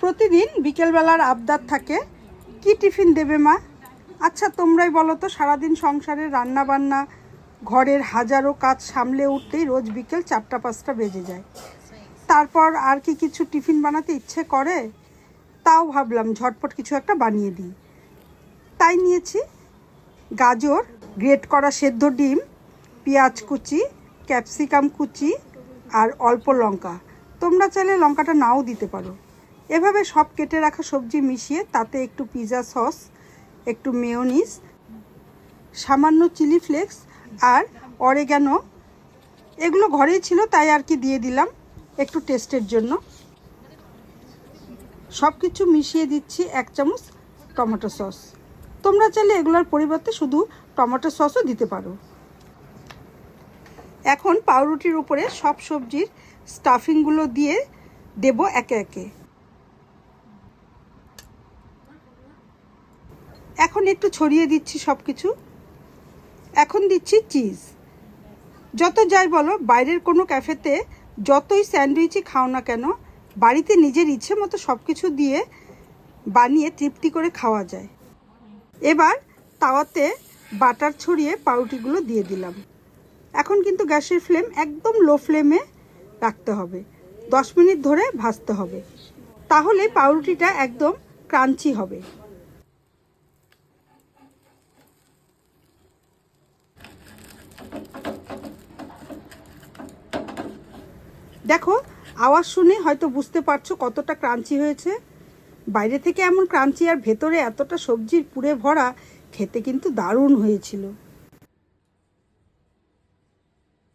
প্রতিদিন বিকেলবেলার আবদার থাকে, কি টিফিন দেবে মা? আচ্ছা তোমরাই বলো তো, সারাদিন সংসারের রান্না বান্না ঘরের হাজারো কাজ সামলে উঠতেই রোজ বিকেল 4টা-5টা বেজে যায়। তারপর আর কি কিছু টিফিন বানাতে ইচ্ছে করে? তাও ভাবলাম ঝটপট কিছু একটা বানিয়ে দিই। তাই নিয়েছি গাজর, গ্রেট করা সেদ্ধ ডিম, পেঁয়াজ কুচি, ক্যাপসিকাম কুচি আর অল্প লঙ্কা। তোমরা চাইলে লঙ্কাটা নাও দিতে পারো। এভাবে সব কেটে রাখা সবজি মিশিয়ে তাতে একটু পিৎজা সস, একটু মেয়োনিজ, সামান্য চিলি ফ্লেক্স আর অরেগানো, এগুলো ঘরেই ছিল তাই আর কি দিয়ে দিলাম একটু টেস্টের জন্য। সব কিছু মিশিয়ে দিচ্ছি 1 চামচ টমেটো সস। তোমরা চাইলে এগুলোর পরিবর্তে শুধু টমেটো সসও দিতে পারো। এখন পাউরুটির উপরে সব সবজির স্টাফিংগুলো দিয়ে দেব একে একে। এখন একটু ছড়িয়ে দিচ্ছি সব কিছু। এখন দিচ্ছি চিজ। যত যাই বলো, বাইরের কোনো ক্যাফেতে যতই স্যান্ডউইচই খাও না কেন, বাড়িতে নিজের ইচ্ছে মতো সব কিছু দিয়ে বানিয়ে তৃপ্তি করে খাওয়া যায়। এবার তাওয়াতে বাটার ছড়িয়ে পাউরুটিগুলো দিয়ে দিলাম। এখন কিন্তু গ্যাসের ফ্লেম একদম লো ফ্লেমে রাখতে হবে। 10 মিনিট ধরে ভাজতে হবে, তাহলে পাউরুটিটা একদম ক্রাঞ্চি হবে। দেখো, আওয়াজ শুনে হয়তো বুঝতে পারছো কতটা ক্রাঞ্চি হয়েছে। বাইরে থেকে এমন ক্রাঞ্চি আর ভেতরে এতটা সবজির পুরে ভরা, খেতে কিন্তু দারুণ হয়েছিল।